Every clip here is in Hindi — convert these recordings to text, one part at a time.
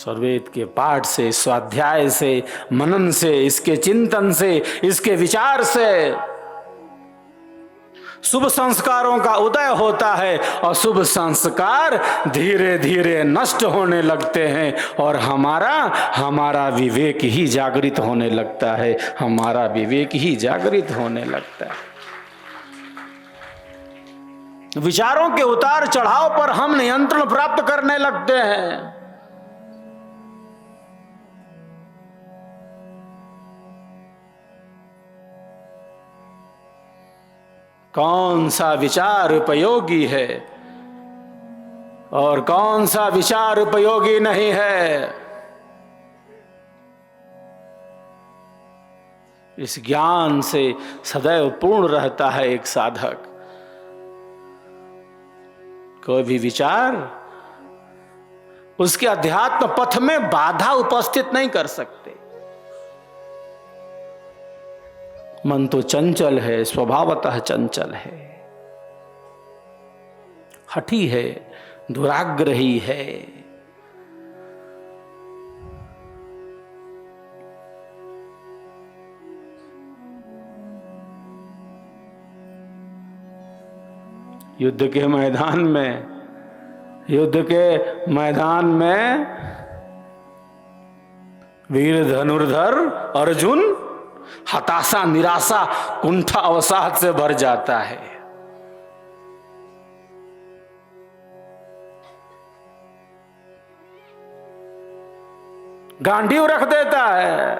वेद के पाठ से, स्वाध्याय से, मनन से, इसके चिंतन से, इसके विचार से शुभ संस्कारों का उदय होता है और शुभ संस्कार धीरे धीरे नष्ट होने लगते हैं और हमारा विवेक ही जागृत होने लगता है, हमारा विवेक ही जागृत होने लगता है। विचारों के उतार चढ़ाव पर हम नियंत्रण प्राप्त करने लगते हैं। कौन सा विचार उपयोगी है और कौन सा विचार उपयोगी नहीं है, इस ज्ञान से सदैव पूर्ण रहता है एक साधक। कोई भी विचार उसके अध्यात्म पथ में बाधा उपस्थित नहीं कर सकते। मन तो चंचल है, स्वभावतः चंचल है, हठी है, दुराग्रही है। युद्ध के मैदान में वीर धनुर्धर अर्जुन हताशा, निराशा, कुंठा, अवसाद से भर जाता है। गांडीव रख देता है।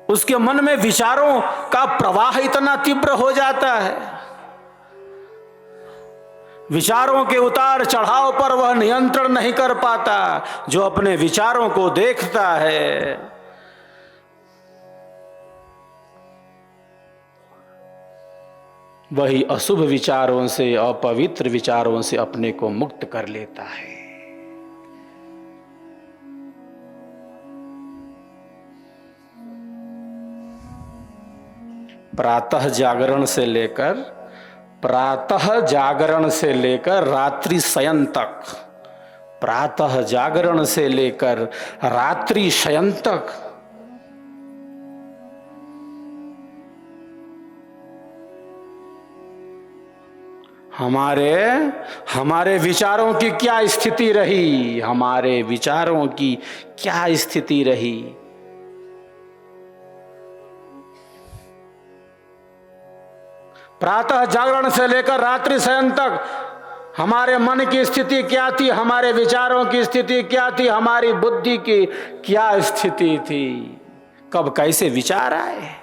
उसके मन में विचारों का प्रवाह इतना तीव्र हो जाता है, विचारों के उतार चढ़ाव पर वह नियंत्रण नहीं कर पाता। जो अपने विचारों को देखता है वही अशुभ विचारों से, अपवित्र विचारों से अपने को मुक्त कर लेता है। प्रातः जागरण से लेकर रात्रि शयन तक, प्रातः जागरण से लेकर रात्रि शयन तक हमारे विचारों की क्या स्थिति रही, हमारे विचारों की क्या स्थिति रही। प्रातः जागरण से लेकर रात्रि शयन तक हमारे मन की स्थिति क्या थी, हमारे विचारों की स्थिति क्या थी, हमारी बुद्धि की क्या स्थिति थी, कब कैसे विचार आए।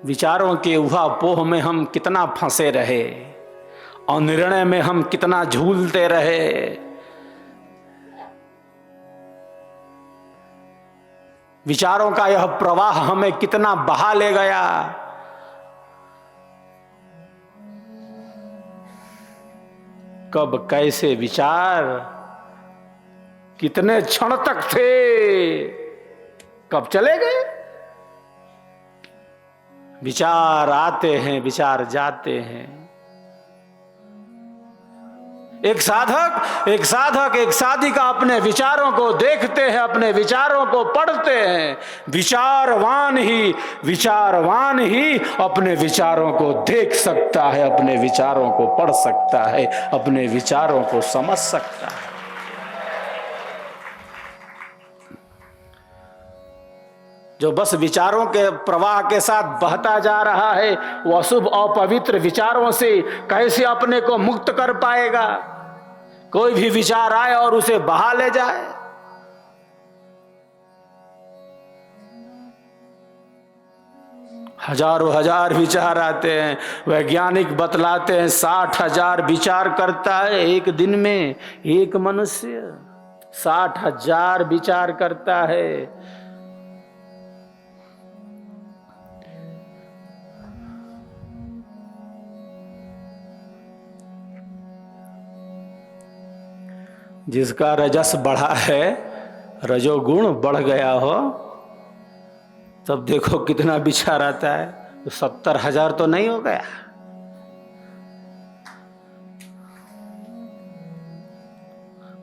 विचारों के उहापोह में हम कितना फंसे रहे और निर्णय में हम कितना झूलते रहे। विचारों का यह प्रवाह हमें कितना बहा ले गया। कब कैसे विचार कितने क्षण तक थे, कब चले गए। विचार आते हैं, विचार जाते हैं। एक साधक एक साधिका अपने विचारों को देखते हैं, अपने विचारों को पढ़ते हैं। विचारवान ही अपने विचारों को देख सकता है, अपने विचारों को पढ़ सकता है, अपने विचारों को समझ सकता है। जो बस विचारों के प्रवाह के साथ बहता जा रहा है, वह अशुभ अपवित्र विचारों से कैसे अपने को मुक्त कर पाएगा। कोई भी विचार आए और उसे बहा ले जाए। हजारों हजार विचार आते हैं। वैज्ञानिक बतलाते हैं 60,000 विचार करता है एक दिन में एक मनुष्य। 60,000 विचार करता है। जिसका रजस बढ़ा है, रजोगुण बढ़ गया हो, तब देखो कितना विचार आता है। तो 70,000 तो नहीं हो गया।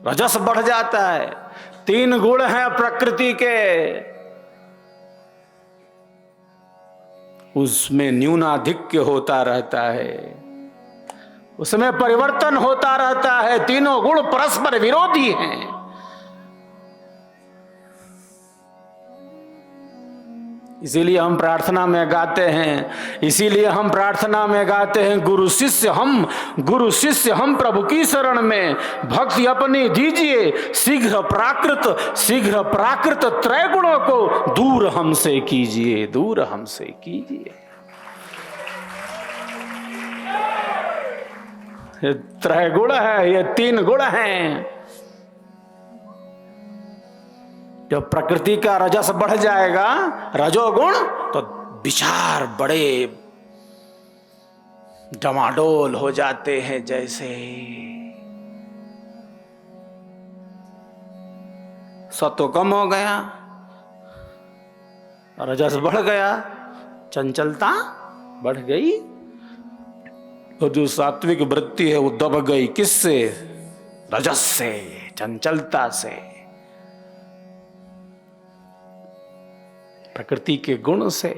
रजस बढ़ जाता है। 3 गुण हैं प्रकृति के, उसमें न्यूनाधिक्य होता रहता है, उसमें परिवर्तन होता रहता है। तीनों गुण परस्पर विरोधी हैं। इसीलिए हम प्रार्थना में गाते हैं, गुरु शिष्य हम प्रभु की शरण में, भक्ति अपनी दीजिए शीघ्र प्राकृत त्रय गुणों को दूर हमसे कीजिए। ये त्रय गुण है, ये 3 गुण हैं। जब प्रकृति का रजस बढ़ जाएगा, रजोगुण, तो विचार बड़े डमाडोल हो जाते हैं। जैसे सत्व कम हो गया, रजस बढ़ गया, चंचलता बढ़ गई, और जो सात्विक वृत्ति है वो दब गई। किससे? रजस से, चंचलता से, प्रकृति के गुण से।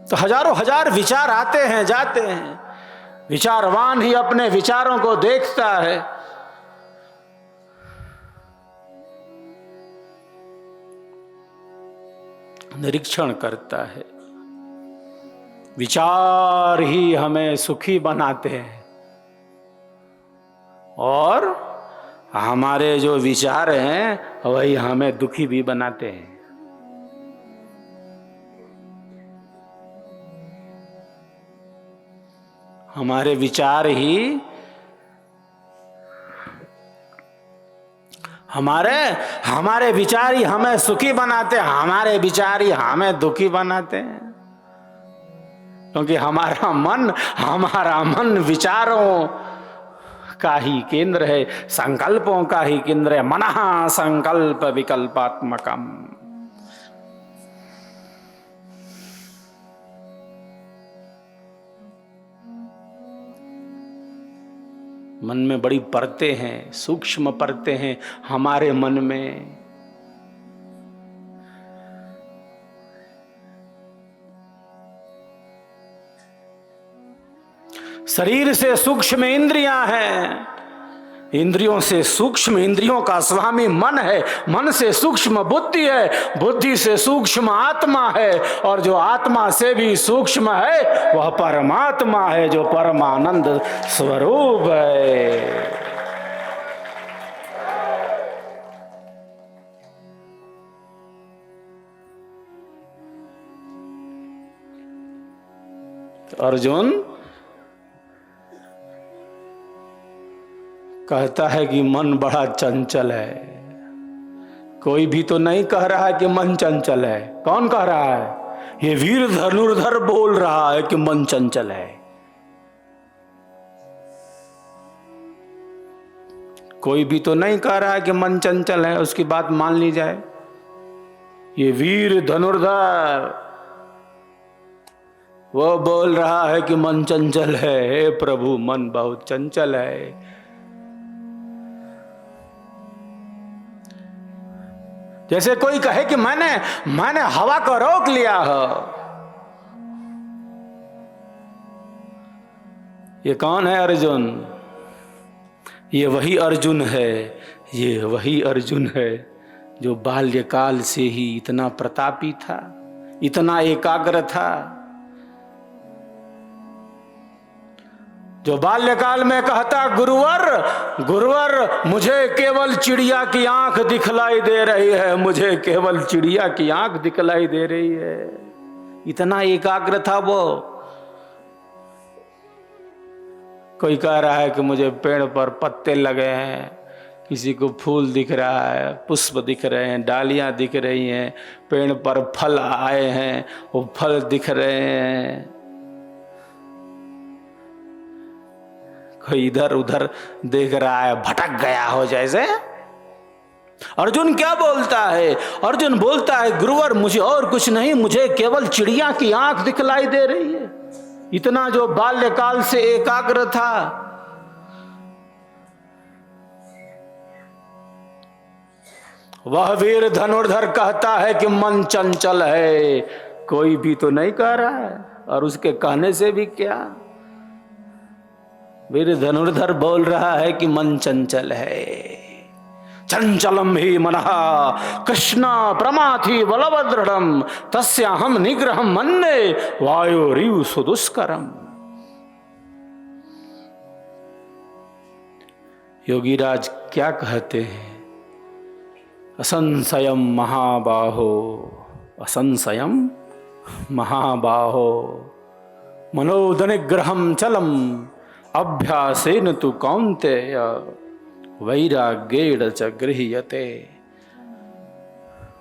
तो हजारों हजार विचार आते हैं जाते हैं, विचारवान ही अपने विचारों को देखता है। निरीक्षण करता है। विचार ही हमें सुखी बनाते हैं, और हमारे जो विचार हैं वही हमें दुखी भी बनाते हैं। हमारे विचार ही हमारे विचार ही हमें सुखी बनाते हैं, हमारे विचार ही हमें दुखी बनाते हैं। क्योंकि हमारा मन विचारों का ही केंद्र है, संकल्पों का ही केंद्र है। मनः संकल्प विकल्पात्मकम। मन में बड़ी परतें हैं, सूक्ष्म परतें हैं हमारे मन में। शरीर से सूक्ष्म इंद्रियां हैं, इंद्रियों से सूक्ष्म इंद्रियों का स्वामी मन है, मन से सूक्ष्म बुद्धि है, बुद्धि से सूक्ष्म आत्मा है, और जो आत्मा से भी सूक्ष्म है वह परमात्मा है, जो परमानंद स्वरूप है। तो अर्जुन कहता है कि मन बड़ा चंचल है। कोई भी तो नहीं कह रहा है कि मन चंचल है। कौन कह रहा है? ये वीर धनुर्धर बोल रहा है कि मन चंचल है। कोई भी तो नहीं कह रहा है कि मन चंचल है, उसकी बात मान ली जाए। ये वीर धनुर्धर वो बोल रहा है कि मन चंचल है। हे प्रभु, मन बहुत चंचल है। जैसे कोई कहे कि मैंने हवा को रोक लिया हो। ये कौन है अर्जुन? ये वही अर्जुन है, ये वही अर्जुन है जो बाल्यकाल से ही इतना प्रतापी था, इतना एकाग्र था, जो बाल्यकाल में कहता गुरुवर मुझे केवल चिड़िया की आंख दिखलाई दे रही है, मुझे केवल चिड़िया की आंख दिखलाई दे रही है। इतना एकाग्र था वो। कोई कह रहा है कि मुझे पेड़ पर पत्ते लगे हैं, किसी को फूल दिख रहा है, पुष्प दिख रहे हैं, डालियां दिख रही हैं, पेड़ पर फल आए हैं, वो फल दिख रहे हैं। कोई इधर उधर देख रहा है, भटक गया हो जैसे। अर्जुन क्या बोलता है? अर्जुन बोलता है गुरुवर मुझे और कुछ नहीं, मुझे केवल चिड़िया की आंख दिखलाई दे रही है। इतना जो बाल्यकाल से एकाग्र था, वह वीर धनुर्धर कहता है कि मन चंचल है। कोई भी तो नहीं कह रहा है, और उसके कहने से भी क्या, वीर धनुर्धर बोल रहा है कि मन चंचल है। चंचलम ही मनः कृष्ण प्रमाथि बलवदृढ़म तस्याहम निग्रहम मन्ये वायोरिव सुदुष्करम। योगीराज क्या कहते हैं? असंशयम महाबाहो, असंशयम महाबाहो मनोदनिग्रहम चलम अभ्यासेन तु कौन्तेय वैराग्येण च गृह्यते।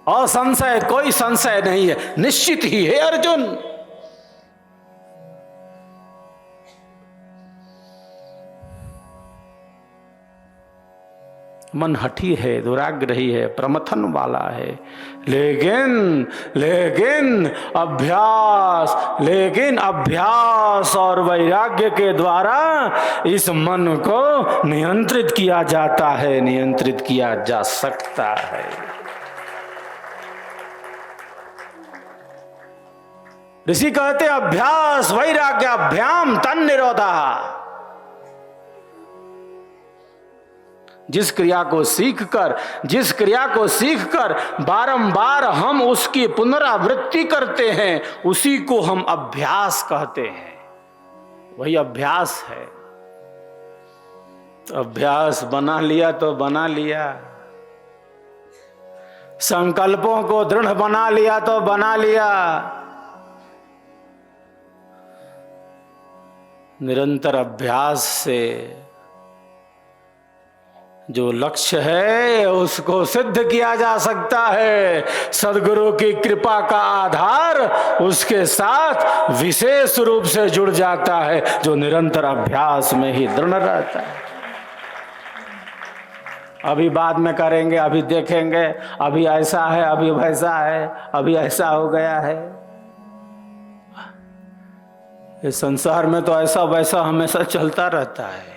असंशय, कोई संशय नहीं है, निश्चित ही है अर्जुन। मन हठी है, दुराग्रही है, प्रमथन वाला है, लेकिन अभ्यास और वैराग्य के द्वारा इस मन को नियंत्रित किया जाता है, नियंत्रित किया जा सकता है। ऋषि कहते अभ्यास वैराग्याभ्याम तन्निरोधः। जिस क्रिया को सीखकर बारंबार हम उसकी पुनरावृत्ति करते हैं, उसी को हम अभ्यास कहते हैं। वही अभ्यास है। अभ्यास बना लिया तो बना लिया, संकल्पों को दृढ़ बना लिया तो बना लिया। निरंतर अभ्यास से जो लक्ष्य है उसको सिद्ध किया जा सकता है। सद्गुरु की कृपा का आधार उसके साथ विशेष रूप से जुड़ जाता है, जो निरंतर अभ्यास में ही दृढ़ रहता है। अभी बाद में करेंगे, अभी देखेंगे, अभी ऐसा है, अभी वैसा है, अभी ऐसा हो गया है। इस संसार में तो ऐसा वैसा हमेशा चलता रहता है।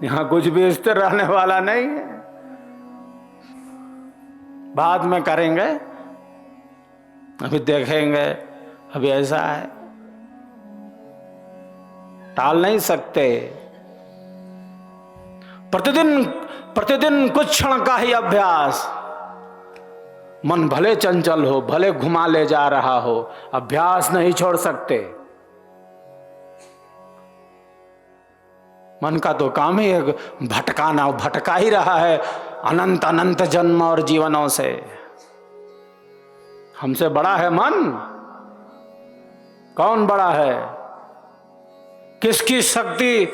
यहां कुछ भी स्थिर रहने वाला नहीं है। बाद में करेंगे, अभी देखेंगे, अभी ऐसा है, टाल नहीं सकते। प्रतिदिन कुछ क्षण का ही अभ्यास। मन भले चंचल हो, भले घुमा ले जा रहा हो, अभ्यास नहीं छोड़ सकते। मन का तो काम ही है भटकाना, भटका ही रहा है अनंत अनंत जन्म और जीवनों से। हमसे बड़ा है मन? कौन बड़ा है? किसकी शक्ति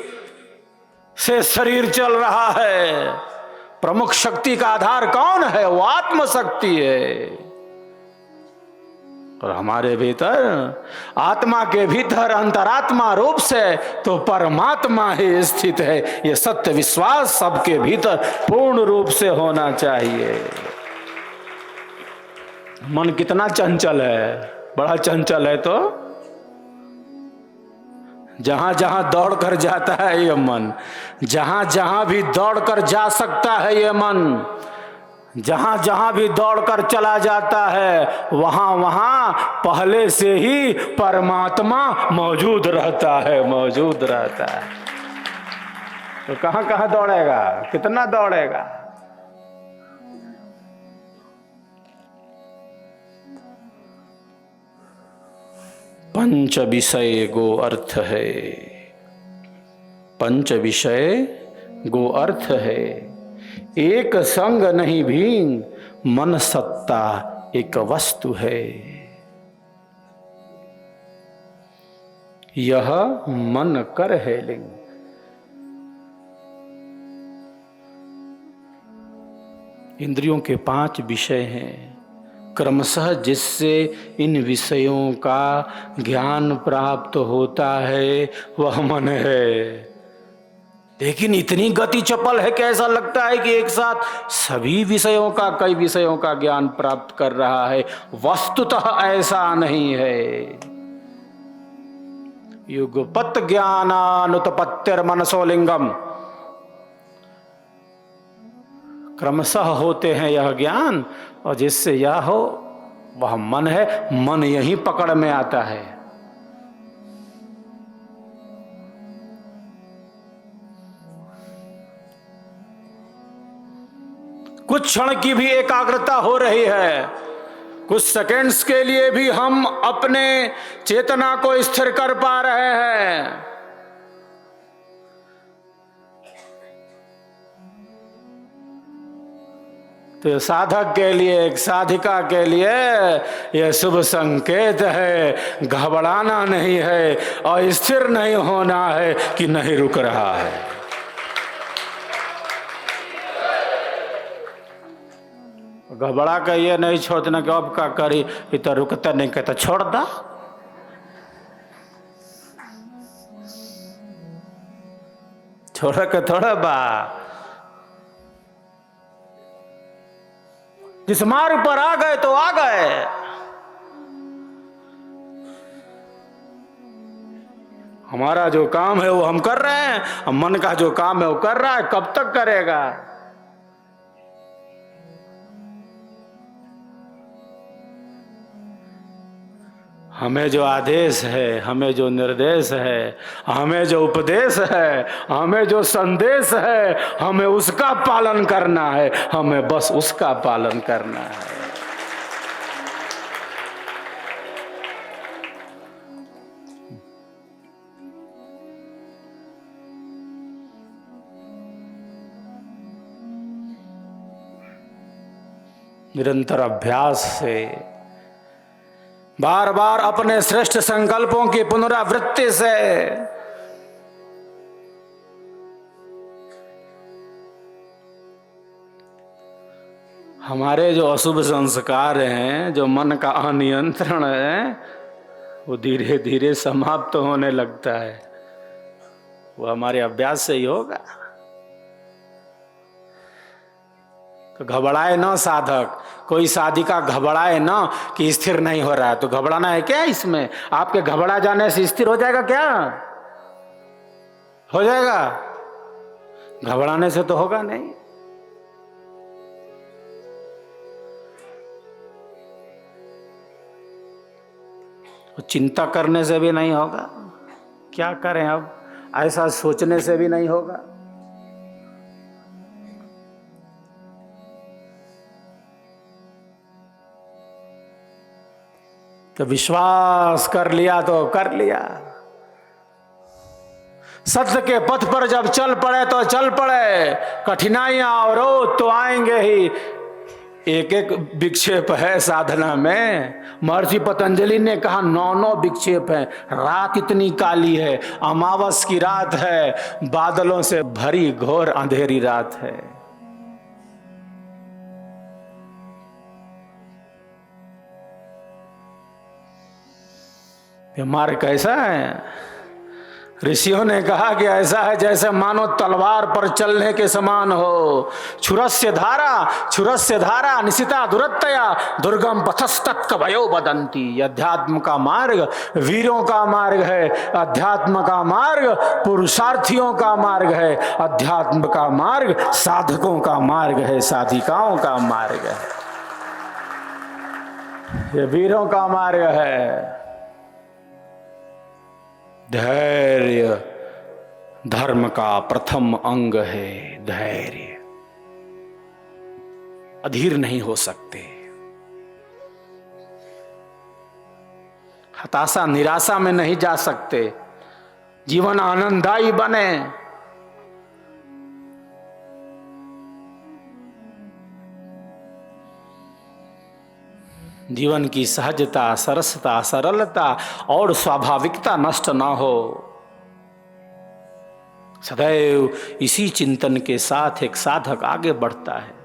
से शरीर चल रहा है? प्रमुख शक्ति का आधार कौन है? वो आत्म शक्ति है। और हमारे भीतर, आत्मा के भीतर अंतरात्मा रूप से तो परमात्मा ही स्थित है। ये सत्य विश्वास सबके भीतर पूर्ण रूप से होना चाहिए। मन कितना चंचल है, बड़ा चंचल है। तो जहां जहां दौड़ कर जाता है ये मन, जहां जहां भी दौड़ कर जा सकता है ये मन, जहां जहां भी दौड़कर चला जाता है, वहां वहां पहले से ही परमात्मा मौजूद रहता है, मौजूद रहता है। तो कहां कहां दौड़ेगा, कितना दौड़ेगा? पंच विषय गो अर्थ है, पंच विषय गो अर्थ है। एक संग नहीं भीन, मन सत्ता एक वस्तु है। यह मन कर है लिंग। इंद्रियों के 5 विषय हैं, क्रमशः जिससे इन विषयों का ज्ञान प्राप्त होता है वह मन है। लेकिन इतनी गति चपल है कि ऐसा लगता है कि एक साथ सभी विषयों का, कई विषयों का ज्ञान प्राप्त कर रहा है। वस्तुतः ऐसा नहीं है। युगपत ज्ञानानुतपत्तिर्मनसो लिंगम, क्रमशः होते हैं यह ज्ञान, और जिससे यह हो वह मन है। मन यहीं पकड़ में आता है। कुछ क्षण की भी एकाग्रता हो रही है, कुछ सेकंड्स के लिए भी हम अपने चेतना को स्थिर कर पा रहे हैं। तो साधक के लिए, एक साधिका के लिए यह शुभ संकेत है। घबराना नहीं है और स्थिर नहीं होना है कि नहीं रुक रहा है। घबरा के ये नहीं छोड़ना कि अब का करी, तो रुकता नहीं, कहता छोड़ दा। छोड़ के थोड़ा बा। जिस मार्ग पर आ गए तो आ गए। हमारा जो काम है वो हम कर रहे हैं, मन का जो काम है वो कर रहा है। कब तक करेगा? हमें जो आदेश है, हमें जो निर्देश है, हमें जो उपदेश है, हमें जो संदेश है, हमें उसका पालन करना है। हमें बस उसका पालन करना है। निरंतर अभ्यास से, बार बार अपने श्रेष्ठ संकल्पों की पुनरावृत्ति से हमारे जो अशुभ संस्कार हैं, जो मन का अनियंत्रण है, वो धीरे धीरे समाप्त होने लगता है। वो हमारे अभ्यास से ही होगा। तो घबराए ना साधक, कोई साधिका घबराए ना कि स्थिर नहीं हो रहा है। तो घबराना है क्या इसमें? आपके घबरा जाने से स्थिर हो जाएगा क्या? हो जाएगा? घबराने से तो होगा नहीं। चिंता करने से भी नहीं होगा। क्या करें अब? ऐसा सोचने से भी नहीं होगा। तो विश्वास कर लिया तो कर लिया। सत्य के पथ पर जब चल पड़े तो चल पड़े। कठिनाइयां और रोध तो आएंगे ही। एक एक विक्षेप है साधना में। महर्षि पतंजलि ने कहा 9 विक्षेप हैं। रात इतनी काली है, अमावस की रात है, बादलों से भरी घोर अंधेरी रात है। ये मार्ग कैसा है? ऋषियों ने कहा कि ऐसा है जैसे मानो तलवार पर चलने के समान हो। छुरस्य धारा निशिता दुरत्तया दुर्गम पथस्तत् कवयो बदंती। अध्यात्म का मार्ग वीरों का मार्ग है। अध्यात्म का मार्ग पुरुषार्थियों का मार्ग है। अध्यात्म का मार्ग साधकों का मार्ग है, साधिकाओं का मार्ग है। ये वीरों का मार्ग है। धैर्य धर्म का प्रथम अंग है। धैर्य। अधीर नहीं हो सकते। हताशा निराशा में नहीं जा सकते। जीवन आनंददायी बने। जीवन की सहजता, सरसता, सरलता और स्वाभाविकता नष्ट ना हो। सदैव इसी चिंतन के साथ एक साधक आगे बढ़ता है।